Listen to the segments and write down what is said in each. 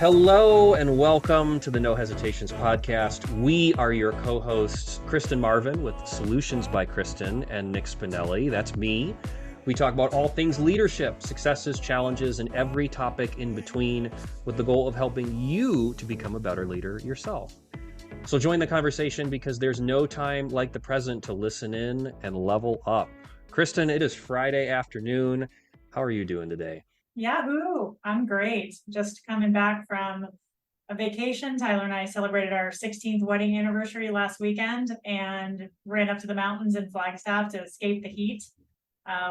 Hello and welcome to the No Hesitations podcast. We are your co-hosts, Kristen Marvin with Solutions by Kristen and Nick Spinelli. That's me. We talk about all things leadership, successes, challenges, and every topic in between with the goal of helping you to become a better leader yourself. So join the conversation because there's no time like the present to listen in and level up. Kristen, it is Friday afternoon. How are you doing today? Yahoo! I'm great. Just coming back from a vacation. Tyler and I celebrated our 16th wedding anniversary last weekend and ran up to the mountains in Flagstaff to escape the heat,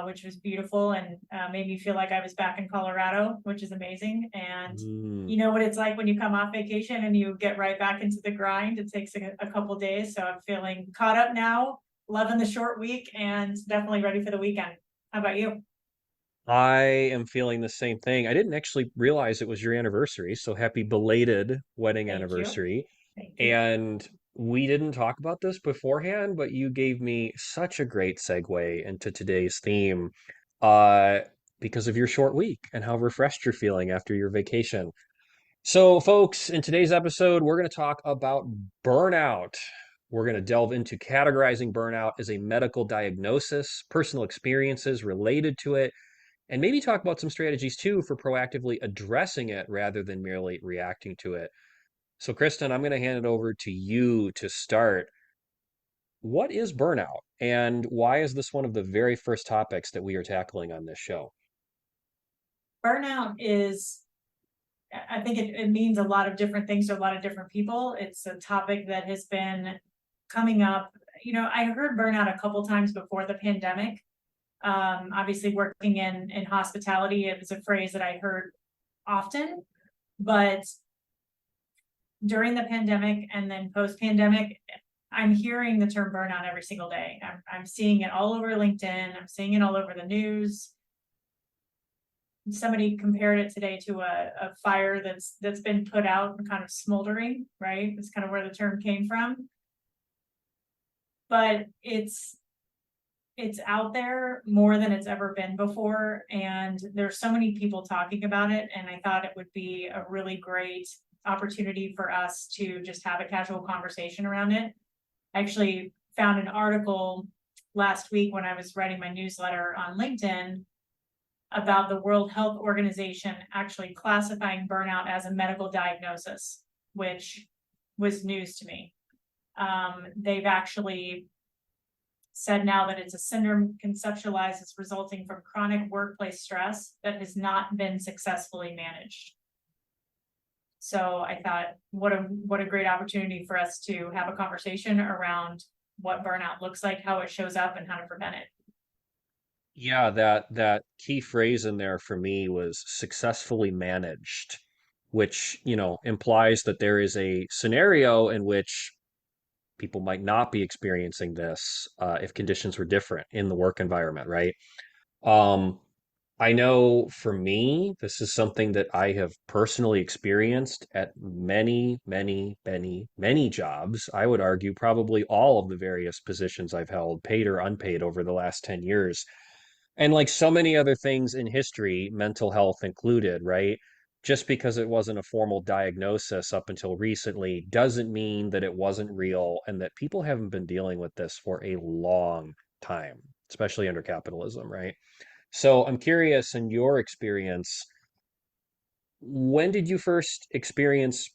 which was beautiful and made me feel like I was back in Colorado, which is amazing. And you know what it's like when you come off vacation and you get right back into the grind. It takes a couple days. So I'm feeling caught up now, loving the short week, and definitely ready for the weekend. How about you? I am feeling the same thing. I didn't actually realize it was your anniversary, so happy belated wedding Thank you. anniversary. Thank you. And we didn't talk about this beforehand, but you gave me such a great segue into today's theme, uh, because of your short week and how refreshed you're feeling after your vacation. So, folks, in today's episode, we're going to talk about burnout. We're going to delve into categorizing burnout as a medical diagnosis, personal experiences related to it, and maybe talk about some strategies too for proactively addressing it rather than merely reacting to it. So, Kristen, I'm going to hand it over to you to start. What is burnout, and why is this one of the very first topics that we are tackling on this show? Burnout is, I think it means a lot of different things to a lot of different people. It's a topic that has been coming up. I heard burnout a couple times before the pandemic. Obviously, working in hospitality, it was a phrase that I heard often, but during the pandemic and then post-pandemic, I'm hearing the term burnout every single day. I'm seeing it all over LinkedIn. I'm seeing it all over the news. Somebody compared it today to a fire that's been put out and kind of smoldering, right? That's kind of where the term came from. But it's out there more than it's ever been before, and there's so many people talking about it, and I thought it would be a really great opportunity for us to just have a casual conversation around it. I actually found an article last week when I was writing my newsletter on LinkedIn about the World Health Organization actually classifying burnout as a medical diagnosis, which was news to me. They've actually said now that it's a syndrome conceptualized as resulting from chronic workplace stress that has not been successfully managed. So I thought, what a great opportunity for us to have a conversation around what burnout looks like, how it shows up, and how to prevent it. Yeah, that key phrase in there for me was successfully managed, which, implies that there is a scenario in which people might not be experiencing this if conditions were different in the work environment, right? Um, I know for me, this is something that I have personally experienced at many, many, many, many jobs. I would argue probably all of the various positions I've held, paid or unpaid, over the last 10 years. And like so many other things in history, mental health included, right? Just because it wasn't a formal diagnosis up until recently doesn't mean that it wasn't real and that people haven't been dealing with this for a long time, especially under capitalism, right? So I'm curious, in your experience, when did you first experience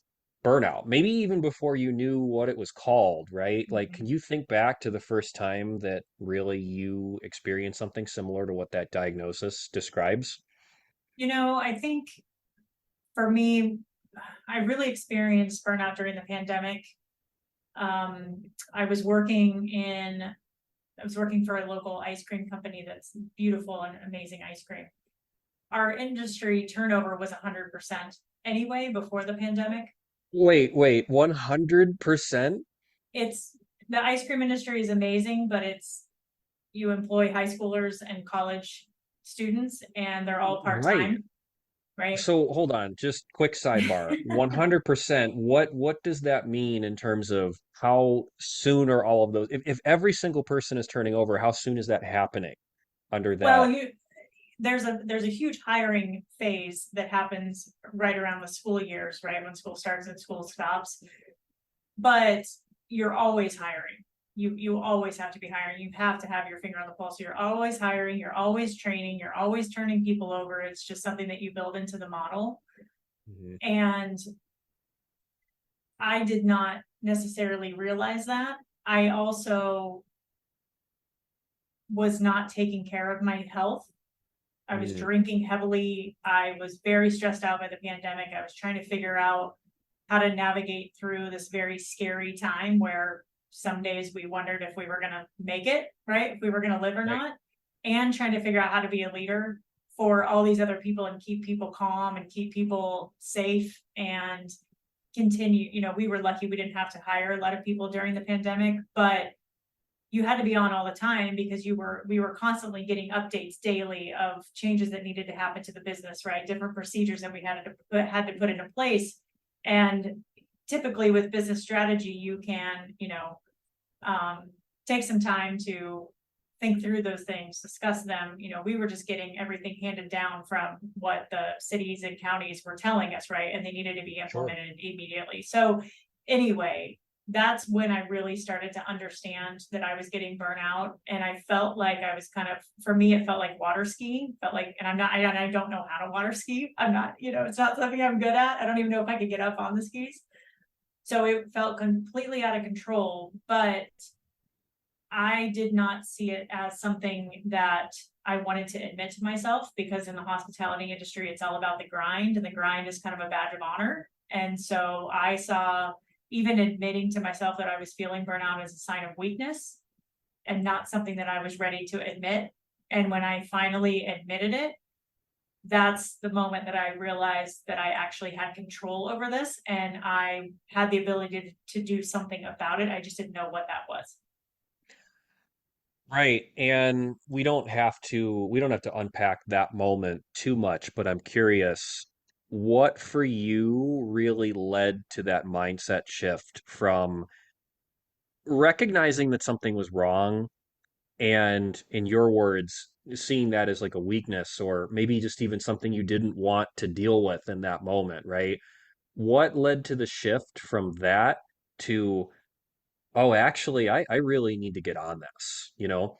burnout? Maybe even before you knew what it was called, right? Like, can you think back to the first time that really you experienced something similar to what that diagnosis describes? I think for me, I really experienced burnout during the pandemic. Um, I was working in, I was working for a local ice cream company that's beautiful and amazing ice cream. Our industry turnover was 100% anyway before the pandemic. Wait, 100%? It's the ice cream industry is amazing, but you employ high schoolers and college students, and they're all part Right. time, right? So hold on, just quick sidebar. 100%, what does that mean in terms of how soon are all of those? If every single person is turning over, how soon is that happening under Well, that? there's a huge hiring phase that happens right around the school years, right? When school starts and school stops. But you're always hiring. You always have to be hiring. You have to have your finger on the pulse. You're always hiring, you're always training, you're always turning people over. It's just something that you build into the model. Mhm. And I did not necessarily realize that. I also was not taking care of my health. I was Mhm. drinking heavily. I was very stressed out by the pandemic. I was trying to figure out how to navigate through this very scary time where some days we wondered if we were going to make it, right? If we were going to live or Right. not, and trying to figure out how to be a leader for all these other people and keep people calm and keep people safe and continue. We were lucky we didn't have to hire a lot of people during the pandemic, but you had to be on all the time because we were constantly getting updates daily of changes that needed to happen to the business, right? Different procedures that we had to put into place. And typically with business strategy, you can, take some time to think through those things, discuss them. We were just getting everything handed down from what the cities and counties were telling us, right? And they needed to be Sure. implemented immediately. So anyway, that's when I really started to understand that I was getting burnout. And I felt like I was for me, it felt like water skiing. Felt like, and I don't know how to water ski. I'm not, it's not something I'm good at. I don't even know if I could get up on the skis. So it felt completely out of control, but I did not see it as something that I wanted to admit to myself, because in the hospitality industry, it's all about the grind, and the grind is kind of a badge of honor. And so I saw even admitting to myself that I was feeling burnout as a sign of weakness and not something that I was ready to admit. And when I finally admitted it, that's the moment that I realized that I actually had control over this and I had the ability to do something about it. I just didn't know what that was. Right. And we don't have to unpack that moment too much, but I'm curious, what for you really led to that mindset shift from recognizing that something was wrong and, in your words, seeing that as like a weakness or maybe just even something you didn't want to deal with in that moment, right? What led to the shift from that to, oh, actually, I really need to get on this, you know?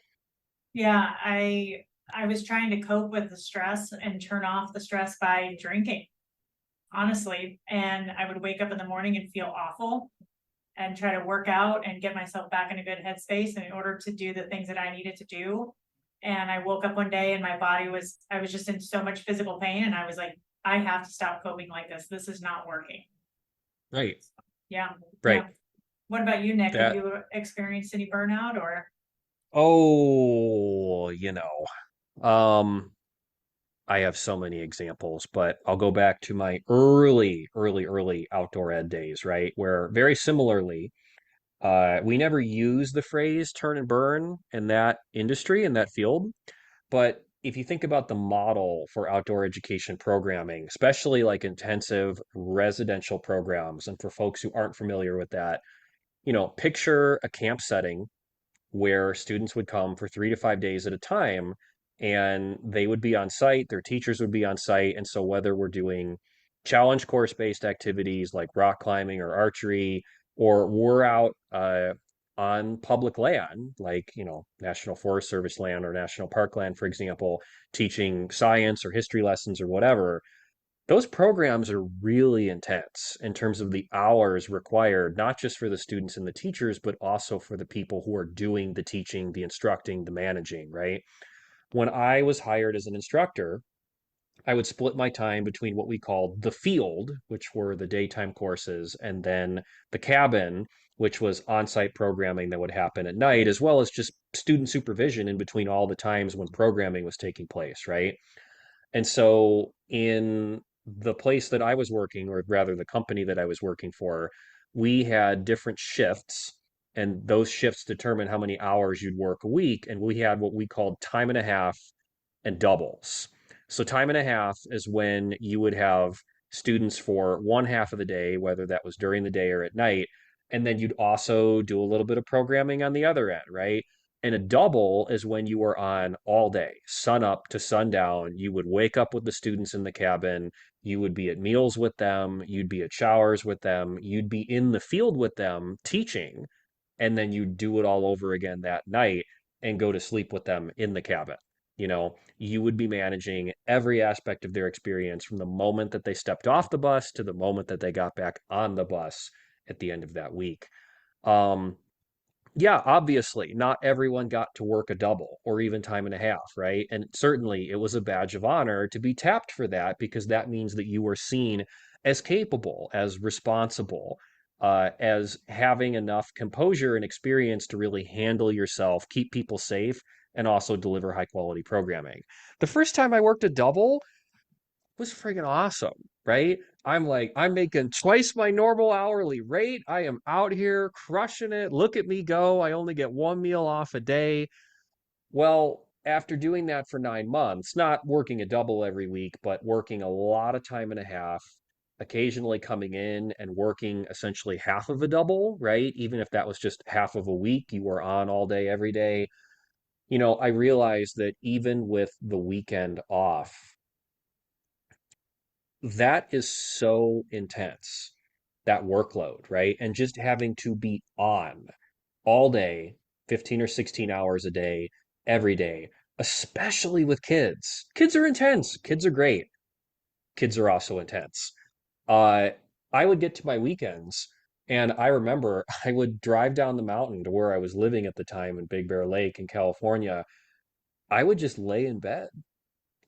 Yeah, I was trying to cope with the stress and turn off the stress by drinking, honestly. And I would wake up in the morning and feel awful and try to work out and get myself back in a good headspace in order to do the things that I needed to do. And I woke up one day and I was just in so much physical pain, and I was like, I have to stop coping like this. This is not working. Right. Yeah. Right. Yeah. What about you, Nick? Have That, you experienced any burnout or? oh, I have so many examples, but I'll go back to my early outdoor ed days, right? Where very similarly, we never use the phrase turn and burn in that industry, in that field. But if you think about the model for outdoor education programming, especially like intensive residential programs, and for folks who aren't familiar with that, picture a camp setting where students would come for 3 to 5 days at a time and they would be on site, their teachers would be on site. And so, whether we're doing challenge course based activities like rock climbing or archery, or we're out on public land, like, National Forest Service land or National Park land, for example, teaching science or history lessons or whatever, those programs are really intense in terms of the hours required, not just for the students and the teachers, but also for the people who are doing the teaching, the instructing, the managing, right? When I was hired as an instructor, I would split my time between what we called the field, which were the daytime courses, and then the cabin, which was on site programming that would happen at night, as well as just student supervision in between all the times when programming was taking place, right? And so, in the place that I was working, or rather the company that I was working for, we had different shifts, and those shifts determine how many hours you'd work a week. And we had what we called time and a half and doubles. So, time and a half is when you would have students for one half of the day, whether that was during the day or at night. And then you'd also do a little bit of programming on the other end, right? And a double is when you were on all day, sun up to sundown. You would wake up with the students in the cabin. You would be at meals with them. You'd be at showers with them. You'd be in the field with them teaching. And then you do it all over again that night and go to sleep with them in the cabin. You would be managing every aspect of their experience from the moment that they stepped off the bus to the moment that they got back on the bus at the end of that week. Um, yeah, obviously, not everyone got to work a double or even time and a half, right? And certainly it was a badge of honor to be tapped for that because that means that you were seen as capable, as responsible, as having enough composure and experience to really handle yourself, keep people safe, and also deliver high quality programming. The first time I worked a double, was friggin' awesome, right? I'm making twice my normal hourly rate. I am out here crushing it. Look at me go. I only get one meal off a day. Well, after doing that for 9 months, not working a double every week, but working a lot of time and a half, occasionally coming in and working essentially half of a double, right? Even if that was just half of a week, you were on all day, every day. I realized that even with the weekend off, that is so intense, that workload, right? And just having to be on all day, 15 or 16 hours a day, every day, especially with kids. Kids are intense. Kids are great. Kids are also intense. Uh, I would get to my weekends, and I remember I would drive down the mountain to where I was living at the time in Big Bear Lake in California. I would just lay in bed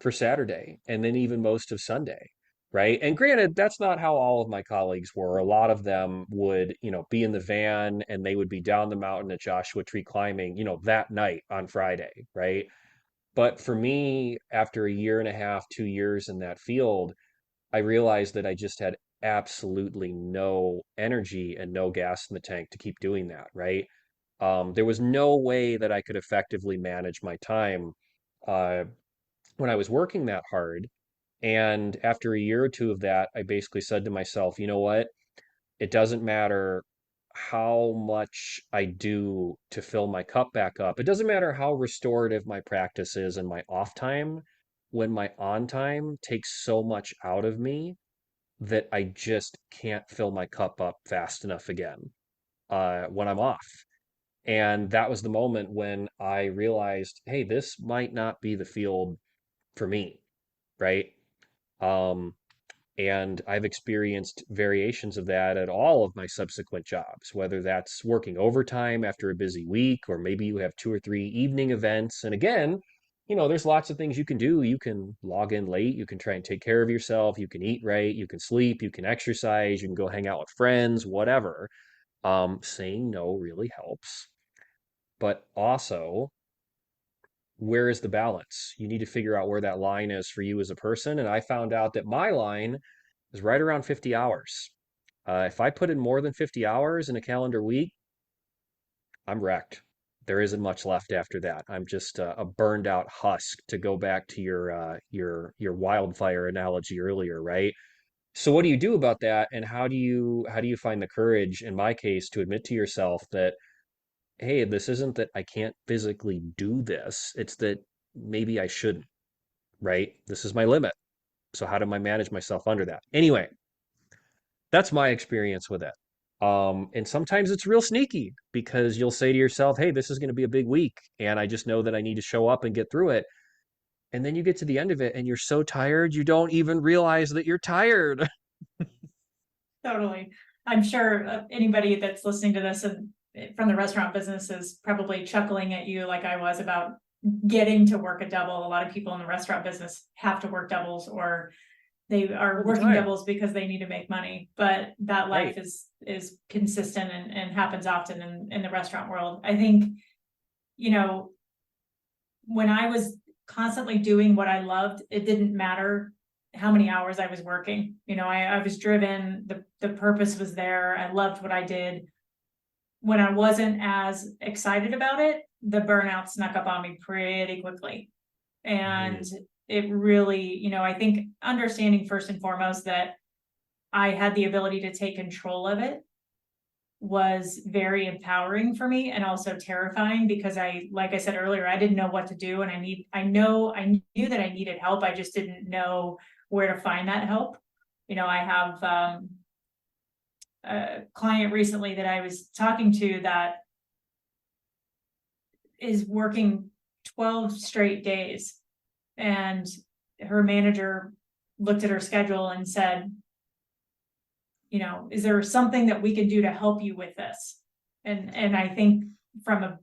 for Saturday and then even most of Sunday, right? And granted, that's not how all of my colleagues were. A lot of them would, be in the van and they would be down the mountain at Joshua Tree climbing, that night on Friday, right? But for me, after a year and a half, 2 years in that field, I realized that I just had absolutely no energy and no gas in the tank to keep doing that, right? There was no way that I could effectively manage my time uh, when I was working that hard. And after a year or two of that, I basically said to myself, you know what? It doesn't matter how much I do to fill my cup back up. It doesn't matter how restorative my practice is and my off time when my on time takes so much out of me that I just can't fill my cup up fast enough again when I'm off. And that was the moment when I realized, hey, this might not be the field for me, right? Um, and I've experienced variations of that at all of my subsequent jobs, whether that's working overtime after a busy week, or maybe you have 2 or 3 evening events. And again, there's lots of things you can do. You can log in late, you can try and take care of yourself, you can eat right, you can sleep, you can exercise, you can go hang out with friends, whatever. Saying no really helps. But also, where is the balance? You need to figure out where that line is for you as a person. And I found out that my line is right around 50 hours. If I put in more than 50 hours in a calendar week, I'm wrecked. There isn't much left after that. I'm just a burned out husk, to go back to your wildfire analogy earlier, right? So what do you do about that, and how do you find the courage, in my case, to admit to yourself that, hey, this isn't that I can't physically do this, it's that maybe I shouldn't, right? This is my limit. So how do I manage myself under that? Anyway, that's my experience with it. And sometimes it's real sneaky because you'll say to yourself, hey, this is going to be a big week, and I just know that I need to show up and get through it. And then you get to the end of it and you're so tired, you don't even realize that you're tired. Totally. I'm sure anybody that's listening to this and from the restaurant business is probably chuckling at you like I was about getting to work a double. A lot of people in the restaurant business have to work doubles, or they are All the working time. doubles because they need to make money. But that life Right. is consistent and happens often in the restaurant world. I think, you know, when I was constantly doing what I loved, it didn't matter how many hours I was working. I was driven, the purpose was there. I loved what I did. When I wasn't as excited about it, the burnout snuck up on me pretty quickly. And Mhm. it really, I think understanding first and foremost that I had the ability to take control of it was very empowering for me and also terrifying because like I said earlier, I didn't know what to do. And I knew that I needed help. I just didn't know where to find that help. I have, a client recently that I was talking to that is working 12 straight days, and her manager looked at her schedule and said, is there something that we can do to help you with this? And I think from a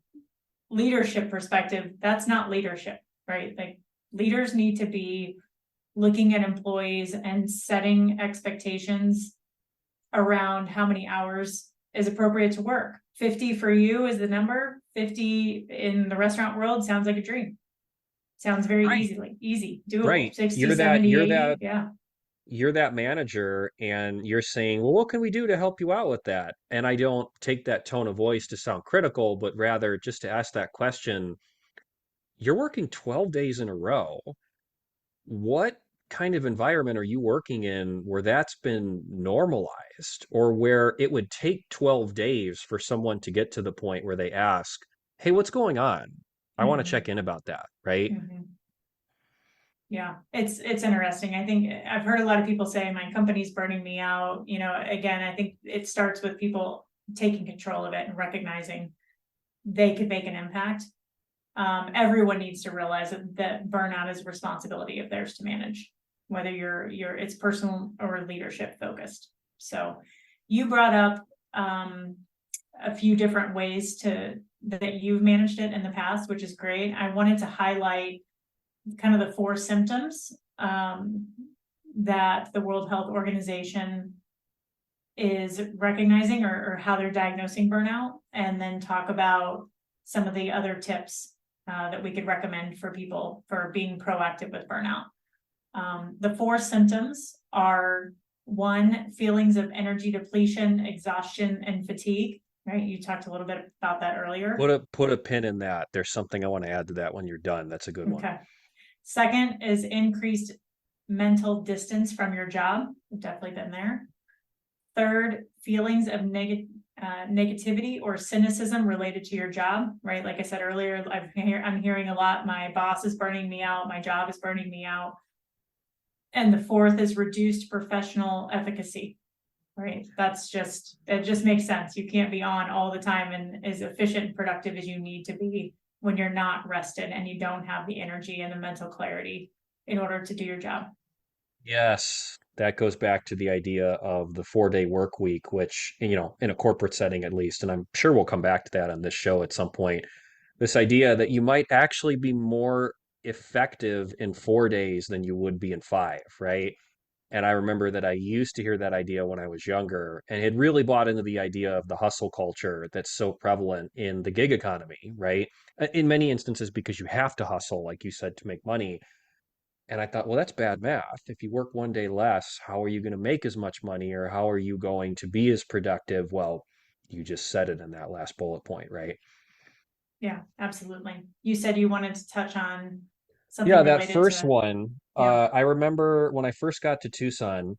leadership perspective, that's not leadership, right? Like, leaders need to be looking at employees and setting expectations around how many hours is appropriate to work. 50 for you is the number. 50 in the restaurant world sounds like a dream. Sounds very Right. easy, doable. Right. 60, 70, 80. Yeah. You're that manager and you're saying, well, what can we do to help you out with that? And I don't take that tone of voice to sound critical, but rather just to ask that question. You're working 12 days in a row. What kind of environment are you working in where that's been normalized, or where it would take 12 days for someone to get to the point where they ask, hey, what's going on? I want to check Mhm. in about that, right? Mhm. Yeah, it's interesting. I think I've heard a lot of people say my company's burning me out. Again, I think it starts with people taking control of it and recognizing they could make an impact. Everyone needs to realize that burnout is a responsibility of theirs to manage, whether it's personal or leadership focused. So you brought up a few different ways that you've managed it in the past, which is great. I wanted to highlight kind of the 4 symptoms that the World Health Organization is recognizing, or how they're diagnosing burnout, and then talk about some of the other tips that we could recommend for people for being proactive with burnout. The 4 symptoms are: 1, feelings of energy depletion, exhaustion, and fatigue. Right, you talked a little bit about that earlier. Put a pin in that. There's something I want to add to that when you're done. That's a good one. Okay. Second is increased mental distance from your job. We've definitely been there. Third, feelings of negativity or cynicism related to your job, right? Like I said earlier, I'm hearing a lot, my boss is burning me out, my job is burning me out. And the fourth is reduced professional efficacy, right? It just makes sense. You can't be on all the time and as efficient and productive as you need to be when you're not rested and you don't have the energy and the mental clarity in order to do your job. Yes, that goes back to the idea of the 4-day work week, which, in a corporate setting at least, and I'm sure we'll come back to that on this show at some point. This idea that you might actually be more effective in 4 days than you would be in five, right? And I remember that I used to hear that idea when I was younger and had really bought into the idea of the hustle culture that's so prevalent in the gig economy, right? In many instances, because you have to hustle, like you said, to make money. And I thought, well, that's bad math. If you work 1 day less, how are you going to make as much money, or how are you going to be as productive? Well, you just said it in that last bullet point, right? Yeah, absolutely. You said you wanted to touch on something Yeah, that related first to, one, yeah, I remember when I first got to Tucson,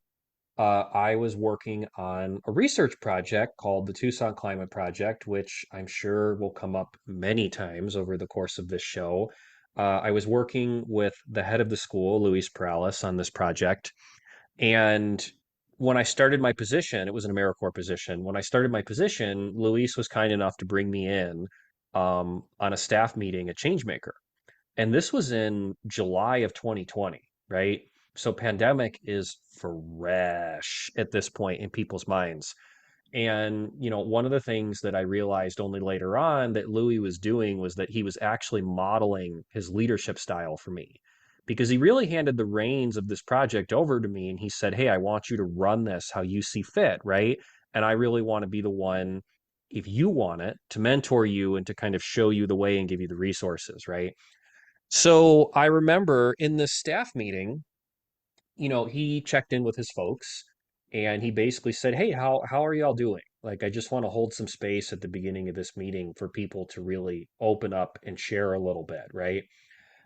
I was working on a research project called the Tucson Climate Project, which I'm sure will come up many times over the course of this show. I was working with the head of the school, Luis Perales, on this project. And when I started my position, it was an AmeriCorps position. When I started my position, Luis was kind enough to bring me in on a staff meeting at Changemaker. And this was in July of 2020, right? So pandemic is fresh at this point in people's minds. And, one of the things that I realized only later on that Louis was doing was that he was actually modeling his leadership style for me, because he really handed the reins of this project over to me and he said, hey, I want you to run this how you see fit, right? And I really want to be the one, if you want it, to mentor you and to kind of show you the way and give you the resources, right? So I remember in this staff meeting, he checked in with his folks and he basically said, hey, how are y'all doing? Like, I just want to hold some space at the beginning of this meeting for people to really open up and share a little bit, right?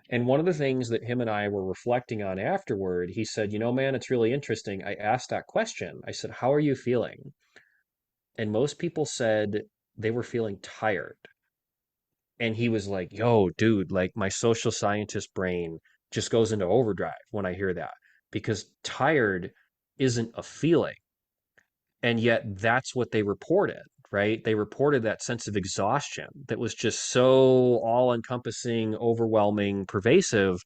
And one of the things that him and I were reflecting on afterward, he said, man, it's really interesting. I asked that question. I said, how are you feeling? and most people said they were feeling tired. And he was like, yo, dude, like my social scientist brain just goes into overdrive when I hear that because tired isn't a feeling. And yet that's what they reported, right? They reported that sense of exhaustion that was just so all encompassing, overwhelming, pervasive.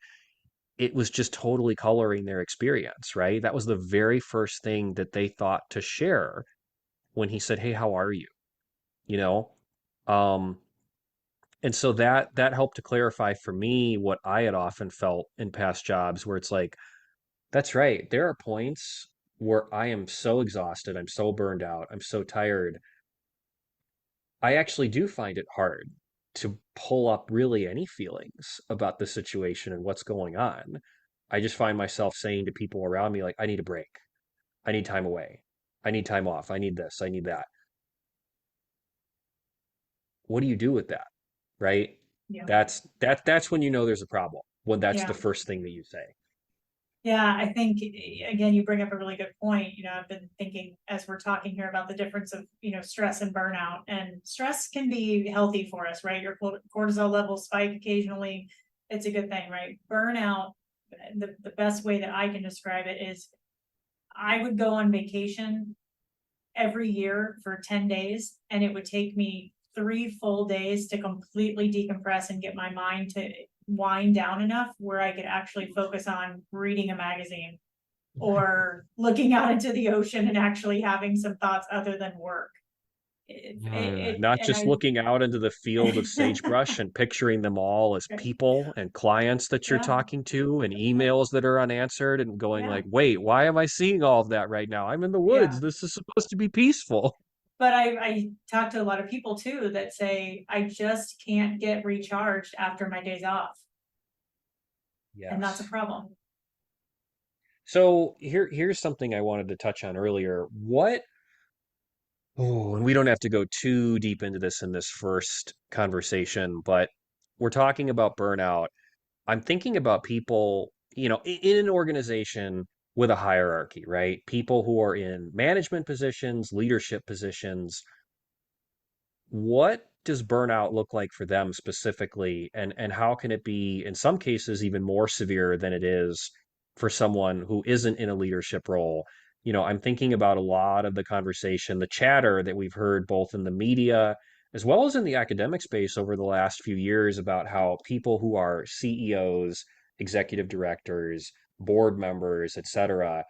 It was just totally coloring their experience, right? That was the very first thing that they thought to share when he said, hey, how are you? You know? Um, and so that helped to clarify for me what I had often felt in past jobs where it's like, that's right. There are points where I am so exhausted, I'm so burned out, I'm so tired. I actually do find it hard to pull up really any feelings about the situation and what's going on. I just find myself saying to people around me, like, I need a break. I need time away. I need time off. I need this. I need that. What do you do with that? Right? Yeah. That's when you know there's a problem. When that's the Yeah. first thing that you say. Yeah, I think again, you bring up a really good point. I've been thinking as we're talking here about the difference of, stress and burnout. And stress can be healthy for us, right? Your cortisol levels spike occasionally. It's a good thing, right? Burnout, the best way that I can describe it is I would go on vacation every year for 10 days, and it would take me 3 full days to completely decompress and get my mind to wind down enough where I could actually focus on reading a magazine or looking out into the ocean and actually having some thoughts other than work. Not And just looking out into the field of sagebrush and picturing them all as people and clients that you're yeah, talking to and emails that are unanswered and going yeah, like, wait, why am I seeing all of that right now? I'm in the yeah. woods. This is supposed to be peaceful. But I talk to a lot of people too that say, I just can't get recharged after my days off. And that's a Yes. problem. So here's something I wanted to touch on earlier. And we don't have to go too deep into this in this first conversation, but we're talking about burnout. I'm thinking about people, in an organization with a hierarchy, right? People who are in management positions, leadership positions. What does burnout look like for them specifically? And how can it be, in some cases, even more severe than it is for someone who isn't in a leadership role? I'm thinking about a lot of the conversation, the chatter that we've heard both in the media as well as in the academic space over the last few years about how people who are CEOs, executive directors, board members, etc.,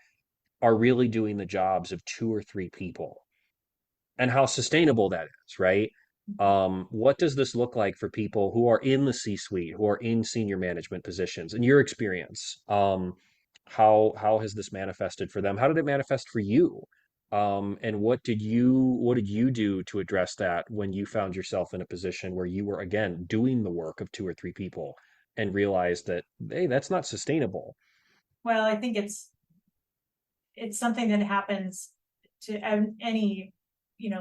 are really doing the jobs of two or three people and how sustainable that is, right? What does this look like for people who are in the C-suite, who are in senior management positions? In your experience, how has this manifested for them? How did it manifest for you? And what did you do to address that when you found yourself in a position where you were again doing the work of two or three people and realized that, hey, that's not sustainable? Well, I think it's something that happens to any,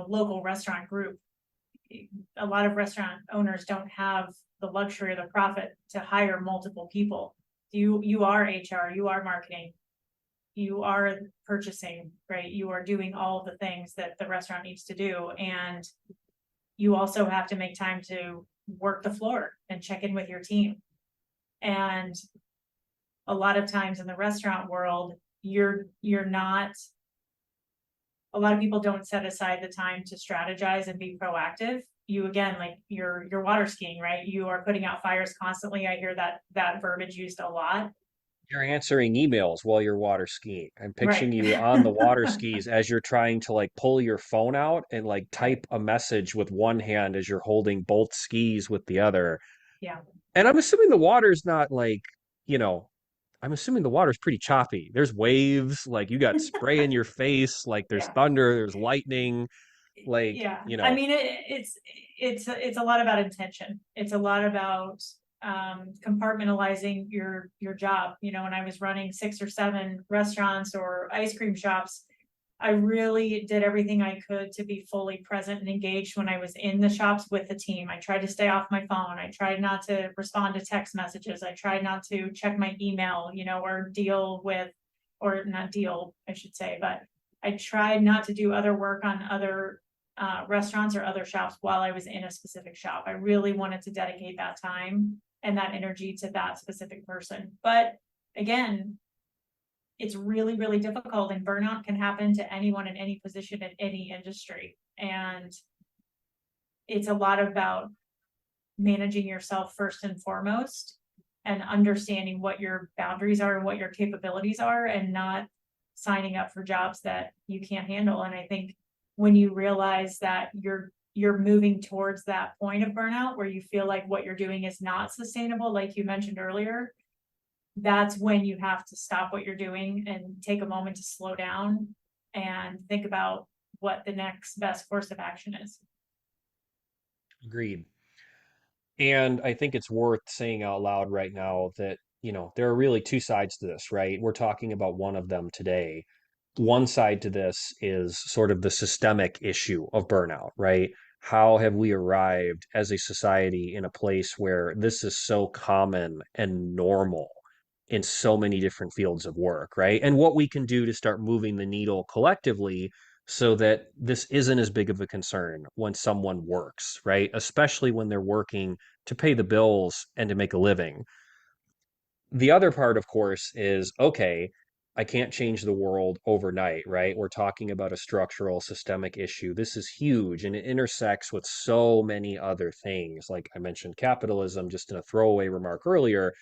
local restaurant group. A lot of restaurant owners don't have the luxury or the profit to hire multiple people. You are HR, you are marketing, you are purchasing, right? You are doing all of the things that the restaurant needs to do. And you also have to make time to work the floor and check in with your team. And a lot of times in the restaurant world, you're not, a lot of people don't set aside the time to strategize and be proactive. You again, like you're water skiing, right? You are putting out fires constantly. I hear that verbiage used a lot. You're answering emails while you're water skiing. I'm picturing Right. you on the water skis as you're trying to like pull your phone out and like Right. type a message with one hand as you're holding both skis with the other. Yeah. And I'm assuming the water's not like, you know, I'm assuming the water's pretty choppy. There's waves, like you got spray in your face, like there's Yeah. thunder, there's lightning, like, Yeah. I mean, it's a lot about intention. It's a lot about compartmentalizing your job. When I was running 6 or 7 restaurants or ice cream shops, I really did everything I could to be fully present and engaged when I was in the shops with the team. I tried to stay off my phone. I tried not to respond to text messages. I tried not to check my email, or deal with, or not deal, I should say, but I tried not to do other work on other restaurants or other shops while I was in a specific shop. I really wanted to dedicate that time and that energy to that specific person. But again, it's really, really difficult, and burnout can happen to anyone in any position in any industry. And it's a lot about managing yourself first and foremost, and understanding what your boundaries are and what your capabilities are, and not signing up for jobs that you can't handle. And I think when you realize that you're moving towards that point of burnout where you feel like what you're doing is not sustainable, like you mentioned earlier, that's when you have to stop what you're doing and take a moment to slow down and think about what the next best course of action is. Agreed. And I think it's worth saying out loud right now that, there are really two sides to this, right? We're talking about one of them today. One side to this is sort of the systemic issue of burnout, right? How have we arrived as a society in a place where this is so common and normal in so many different fields of work, right? And what we can do to start moving the needle collectively so that this isn't as big of a concern when someone works, right? Especially when they're working to pay the bills and to make a living. The other part, of course, is okay, I can't change the world overnight, right? We're talking about a structural systemic issue. This is huge and it intersects with so many other things. Like I mentioned capitalism just in a throwaway remark earlier,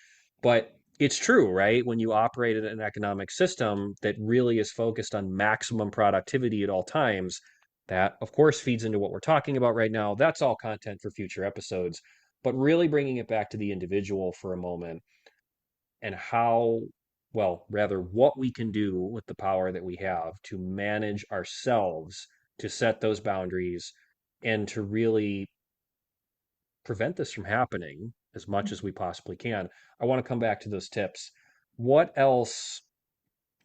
but it's true, right? When you operate in an economic system that really is focused on maximum productivity at all times, that of course feeds into what we're talking about right now. That's all content for future episodes. But really bringing it back to the individual for a moment and how, well, rather, what we can do with the power that we have to manage ourselves, to set those boundaries, and to really prevent this from happening as much as we possibly can. I want to come back to those tips. What else?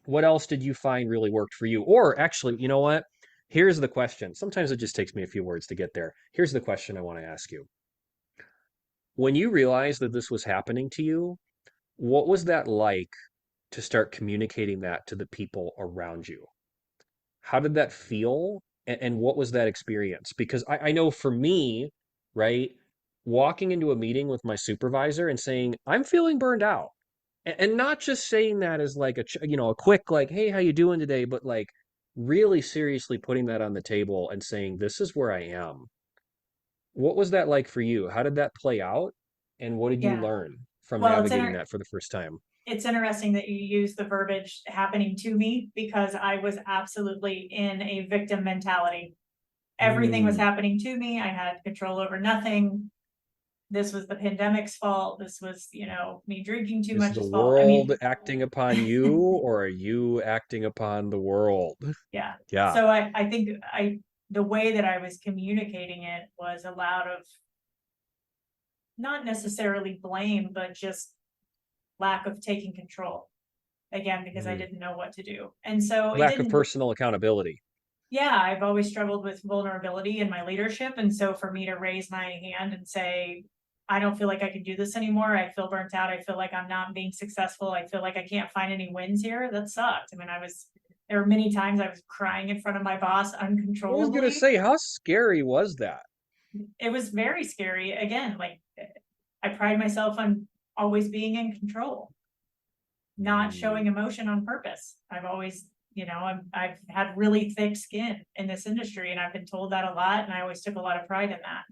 What else did you find really worked for you? Or actually, you know what? Here's the question. Sometimes it just takes me a few words to get there. Here's the question I want to ask you. When you realized that this was happening to you, what was that like to start communicating that to the people around you? How did that feel? And what was that experience? Because I know for me, right, walking into a meeting with my supervisor and saying, I'm feeling burned out. And not just saying that as like a quick, like, hey, how you doing today? But like really seriously putting that on the table and saying, this is where I am. What was that like for you? How did that play out? And what did you Yeah. learn from Well, navigating that for the first time? it's interesting that you use the verbiage happening to me, because I was absolutely in a victim mentality. Everything was Mm. happening to me. I had control over nothing. This was the pandemic's fault. This was, me drinking too Is the much's fault. I world mean, acting upon you, or are you acting upon the world? yeah. Yeah. So I think the way that I was communicating it was a lot of not necessarily blame, but just lack of taking control. Again, because I Mm. didn't know what to do. And so it Lack of didn't, personal accountability. yeah, I've always struggled with vulnerability in my leadership. And so for me to raise my hand and say, I don't feel like I can do this anymore. I feel burnt out. I feel like I'm not being successful. I feel like I can't find any wins here. That sucked. I mean, there were many times I was crying in front of my boss I was gonna uncontrollably. say, how scary was that? It was very scary. Again, like I pride myself on always being in control, not Mm. showing emotion on purpose. I've always, I've had really thick skin in this industry, and I've been told that a lot, and I always took a lot of pride in that.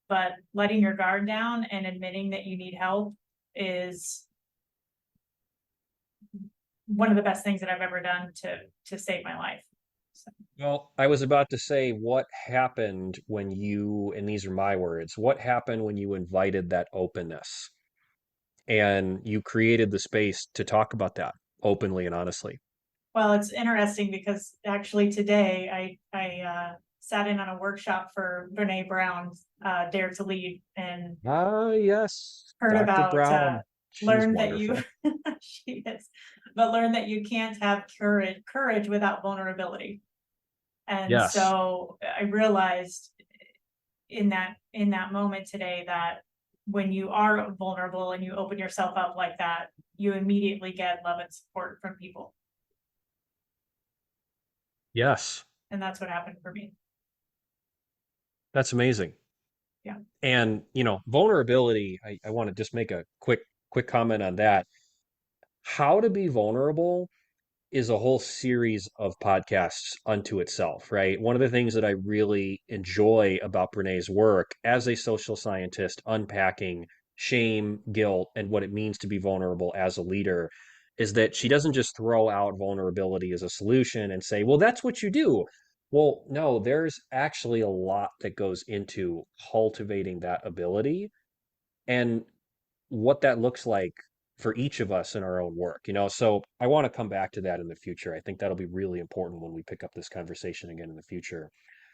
But letting your guard down and admitting that you need help is one of the best things that I've ever done to save my life. So, Well, I was about to say, what happened when and these are my words, what happened when you invited that openness and you created the space to talk about that openly and honestly? well, it's interesting because actually today I sat in on a workshop for Brene Brown's Dare to Lead, and Ah, yes, heard Dr. about Brown. She's learned that you wonderful. she is, but learned that you can't have courage without vulnerability. And Yes. so I realized in that moment today that when you are vulnerable and you open yourself up like that, you immediately get love and support from people. Yes. And that's what happened for me. That's amazing. Yeah. And, vulnerability, I want to just make a quick comment on that. How to be vulnerable is a whole series of podcasts unto itself, right? One of the things that I really enjoy about Brené's work as a social scientist, unpacking shame, guilt, and what it means to be vulnerable as a leader, is that she doesn't just throw out vulnerability as a solution and say, well, that's what you do. Well, no, there's actually a lot that goes into cultivating that ability. And what that looks like for each of us in our own work. So I want to come back to that in the future. I think that'll be really important when we pick up this conversation again in the future.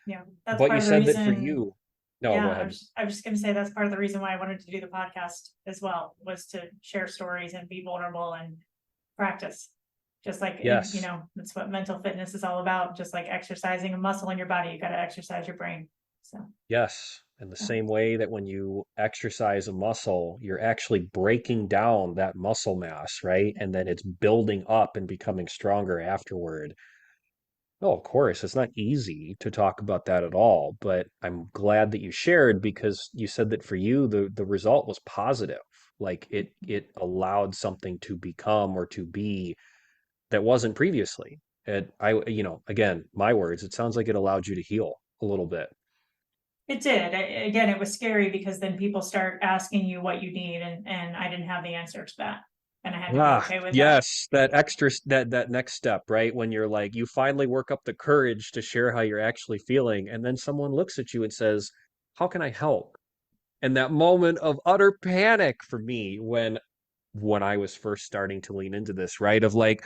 Yeah, that's But part you of the said that for reason. you, no, Yeah, go ahead. I was just gonna say that's part of the reason why I wanted to do the podcast as well, was to share stories and be vulnerable and practice. Just like Yes, that's what mental fitness is all about. Just like exercising a muscle in your body, you got to exercise your brain. So yes. In the yeah, same way that when you exercise a muscle, you're actually breaking down that muscle mass, right? And then it's building up and becoming stronger afterward. Oh, of course, it's not easy to talk about that at all, but I'm glad that you shared because you said that for you the result was positive. Like it allowed something to become or to be that wasn't previously. Again, my words, it sounds like it allowed you to heal a little bit. it did. Again, it was scary because then people start asking you what you need, and I didn't have the answer to that, and I had to be Ah, okay with that. yes, that extra that next step, right? When you're like you finally work up the courage to share how you're actually feeling, and then someone looks at you and says, "How can I help?" And that moment of utter panic for me when I was first starting to lean into this, right? Of like,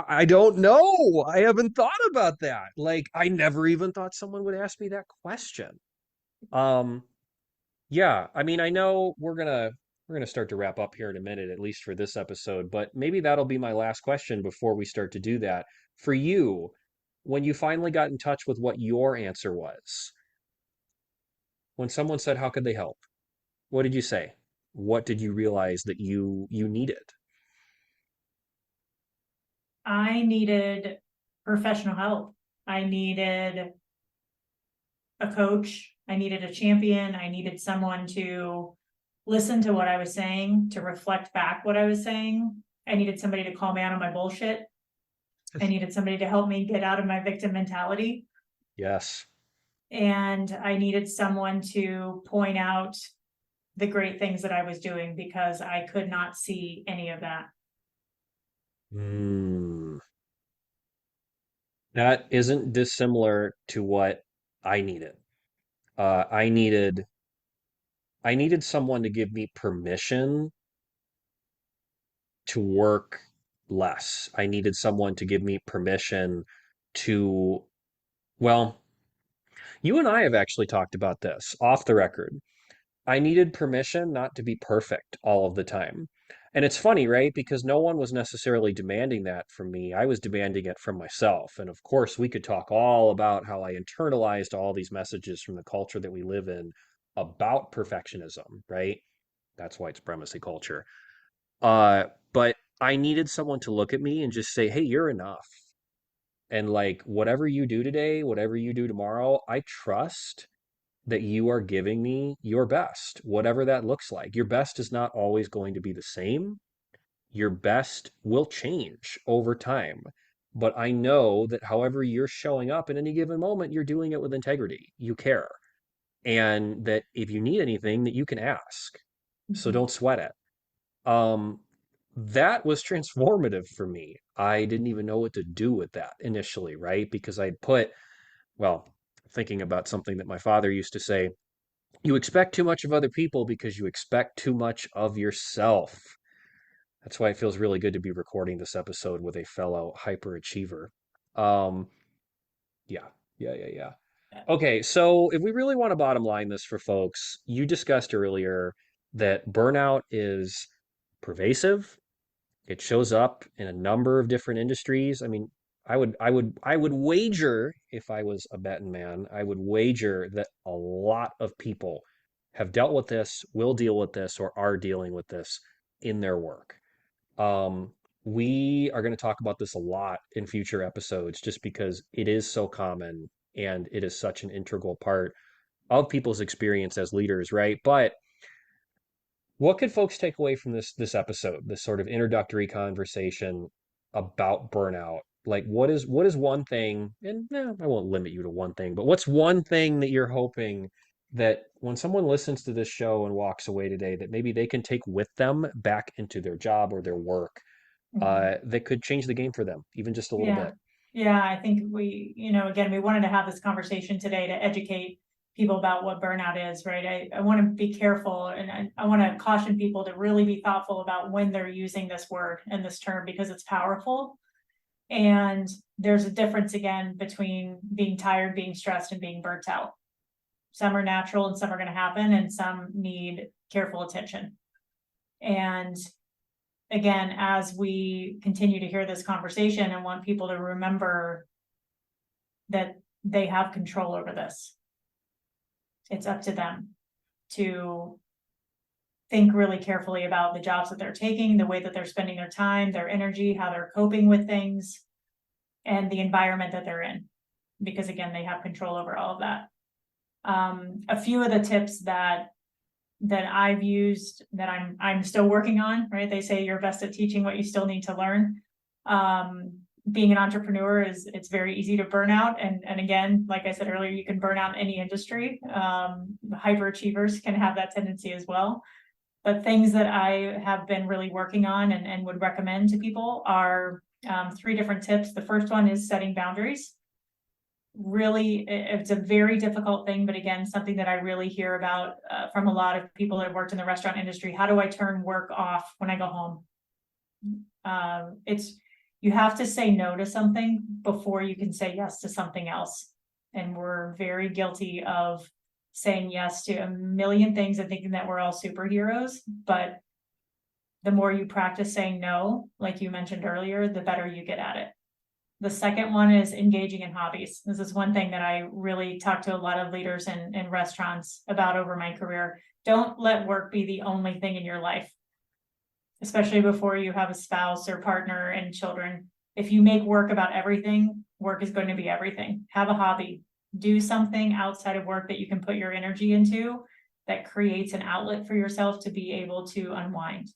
I don't know. I haven't thought about that. Like, I never even thought someone would ask me that question. Um, yeah, I mean, I know we're gonna start to wrap up here in a minute, at least for this episode, but maybe that'll be my last question before we start to do that. For you, when you finally got in touch with what your answer was, when someone said, "How could they help?" What did you say? What did you realize that you needed? I needed professional help. I needed a coach. I needed a champion. I needed someone to listen to what I was saying, to reflect back what I was saying. I needed somebody to call me out on my bullshit. I needed somebody to help me get out of my victim mentality. Yes. And I needed someone to point out the great things that I was doing because I could not see any of that. Mm, that isn't dissimilar to what I needed. I needed someone to give me permission to work less. I needed someone to give me permission to, well, you and I have actually talked about this off the record. I needed permission not to be perfect all of the time. And it's funny, right? Because no one was necessarily demanding that from me. I was demanding it from myself. And of course, we could talk all about how I internalized all these messages from the culture that we live in about perfectionism, right? That's white supremacy culture. But I needed someone to look at me and just say, hey, you're enough. And like, whatever you do today, whatever you do tomorrow, I trust that you are giving me your best, whatever that looks like. Your best is not always going to be the same. Your best will change over time. But I know that however you're showing up in any given moment, you're doing it with integrity. You care. And that if you need anything, that you can ask. So Mhm. don't sweat it. Um, that was transformative for me. I didn't even know what to do with that initially, right? Because I'd put, well, thinking about something that my father used to say, you expect too much of other people because you expect too much of yourself. That's why it feels really good to be recording this episode with a fellow hyperachiever. Um, yeah, yeah. Okay, so if we really want to bottom line this for folks, you discussed earlier that burnout is pervasive. It shows up in a number of different industries. I mean, I would wager if I was a betting man, I would wager that a lot of people have dealt with this, will deal with this, or are dealing with this in their work. Um, we are going to talk about this a lot in future episodes just because it is so common and it is such an integral part of people's experience as leaders, right? But what could folks take away from this episode, this sort of introductory conversation about burnout? Like what is one thing, and no, I won't limit you to one thing, but what's one thing that you're hoping that when someone listens to this show and walks away today, that maybe they can take with them back into their job or their work, Mhm. that could change the game for them, even just a little Yeah. bit? Yeah, I think again, we wanted to have this conversation today to educate people about what burnout is, right? I want to be careful, and I want to caution people to really be thoughtful about when they're using this word and this term, because it's powerful. And there's a difference again between being tired, being stressed, and being burnt out. Some are natural and some are going to happen, and some need careful attention. And again, as we continue to hear this conversation, and want people to remember that they have control over this. It's up to them to think really carefully about the jobs that they're taking, the way that they're spending their time, their energy, how they're coping with things, and the environment that they're in. Because again, they have control over all of that. A few of the tips that I've used, that I'm still working on, right? They say you're best at teaching what you still need to learn. Being an entrepreneur it's very easy to burn out. And again, like I said earlier, you can burn out in any industry. Hyperachievers can have that tendency as well. But things that I have been really working on and would recommend to people are three different tips. The first one is setting boundaries. Really, it's a very difficult thing, but again, something that I really hear about from a lot of people that have worked in the restaurant industry. How do I turn work off when I go home? It's you have to say no to something before you can say yes to something else. And we're very guilty of saying yes to a million things and thinking that we're all superheroes. But the more you practice saying no, like you mentioned earlier, the better you get at it. The second one is engaging in hobbies. This is one thing that I really talk to a lot of leaders in restaurants about over my career. Don't let work be the only thing in your life, especially before you have a spouse or partner and children. If you make work about everything, work is going to be everything. Have a hobby. Do something outside of work that you can put your energy into, that creates an outlet for yourself to be able to unwind.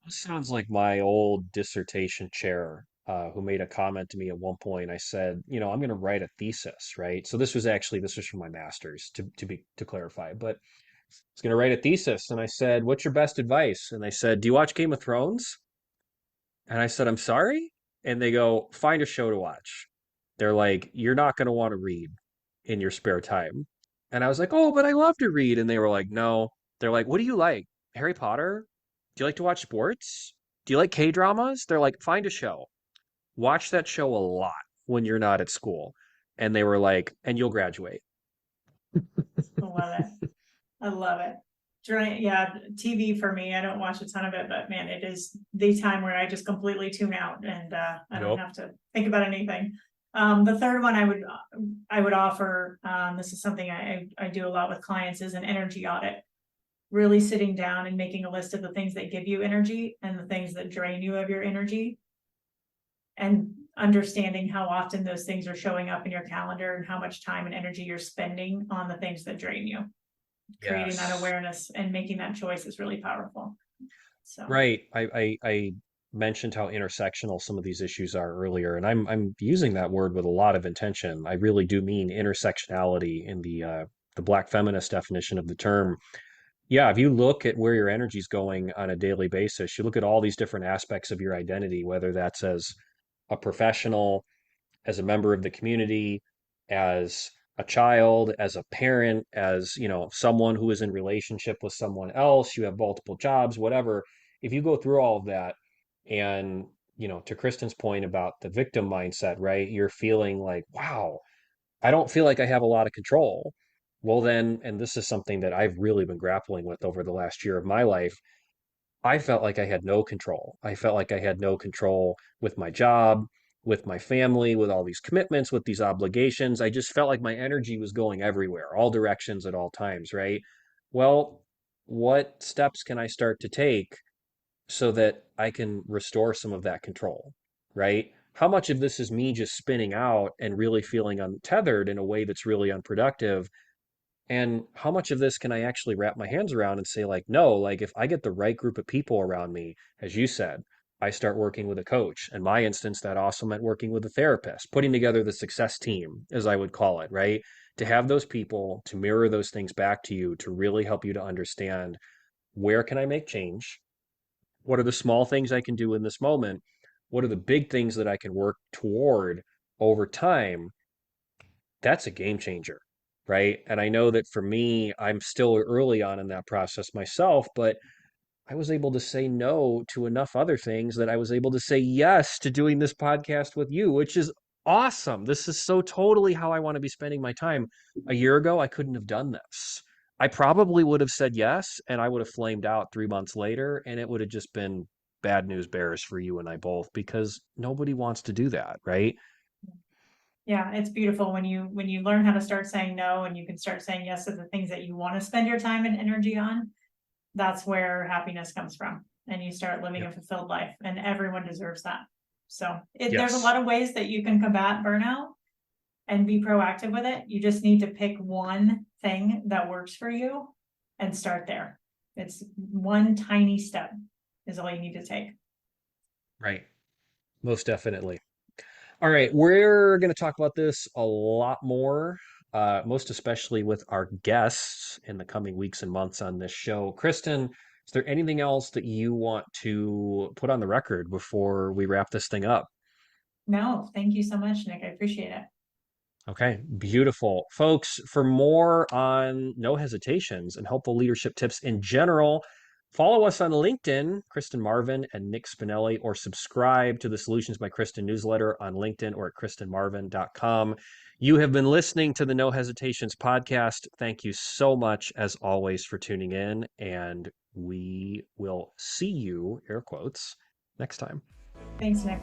This sounds like my old dissertation chair, who made a comment to me at one point. I said, I'm going to write a thesis, right? So this was for my master's, to clarify, but I was going to write a thesis, and I said, "What's your best advice?" And they said, "Do you watch Game of Thrones?" And I said, "I'm sorry." And they go, "Find a show to watch." They're like, "You're not going to want to read in your spare time." And I was like, "Oh, but I love to read." And they were like, "No." They're like, "What do you like? Harry Potter? Do you like to watch sports? Do you like K-dramas?" They're like, "Find a show. Watch that show a lot when you're not at school." And they were like, "And you'll graduate." I love it. I love it. Yeah, TV for me, I don't watch a ton of it, but man, it is the time where I just completely tune out, and I don't Yep. have to think about anything. The third one I would offer, this is something I do a lot with clients, is an energy audit. Really sitting down and making a list of the things that give you energy and the things that drain you of your energy, and understanding how often those things are showing up in your calendar and how much time and energy you're spending on the things that drain you. Creating that Yes. awareness and making that choice is really powerful. So, Right. I mentioned how intersectional some of these issues are earlier, and I'm using that word with a lot of intention. I really do mean intersectionality in the Black feminist definition of the term. Yeah, if you look at where your energy's going on a daily basis, you look at all these different aspects of your identity, whether that's as a professional, as a member of the community, as a child, as a parent, as, someone who is in relationship with someone else, you have multiple jobs, whatever. If you go through all of that and, to Kristen's point about the victim mindset, right? You're feeling like, wow, I don't feel like I have a lot of control. Well, then, and this is something that I've really been grappling with over the last year of my life, I felt like I had no control. I felt like I had no control with my job, with my family, with all these commitments, with these obligations. I just felt like my energy was going everywhere, all directions at all times, right? Well, what steps can I start to take so that I can restore some of that control, right? How much of this is me just spinning out and really feeling untethered in a way that's really unproductive? And how much of this can I actually wrap my hands around and say, like, no, like if I get the right group of people around me, as you said, I start working with a coach. In my instance, that also meant working with a therapist, putting together the success team, as I would call it, right? To have those people to mirror those things back to you to really help you to understand, where can I make change? What are the small things I can do in this moment? What are the big things that I can work toward over time? That's a game changer, right? And I know that for me, I'm still early on in that process myself, but I was able to say no to enough other things that I was able to say yes to doing this podcast with you, which is awesome. This is so totally how I want to be spending my time. A year ago, I couldn't have done this. I probably would have said yes, and I would have flamed out 3 months later, and it would have just been bad news bears for you and I both, because nobody wants to do that, right? Yeah, it's beautiful when you learn how to start saying no and you can start saying yes to the things that you want to spend your time and energy on. That's where happiness comes from. And you start living Yeah. a fulfilled life, and everyone deserves that. So there's a Yes. lot of ways that you can combat burnout and be proactive with it. You just need to pick one thing that works for you and start there. It's one tiny step is all you need to take. Right. Most definitely. All right, we're going to talk about this a lot more, most especially with our guests in the coming weeks and months on this show. Kristen, is there anything else that you want to put on the record before we wrap this thing up? No, thank you so much, Nick. I appreciate it. Okay, beautiful. Folks, for more on no hesitations and helpful leadership tips in general, follow us on LinkedIn, Kristen Marvin and Nick Spinelli, or subscribe to the Solutions by Kristen newsletter on LinkedIn or at kristenmarvin.com. You have been listening to the No Hesitations podcast. Thank you so much, as always, for tuning in, and we will see you, air quotes, next time. Thanks, Nick.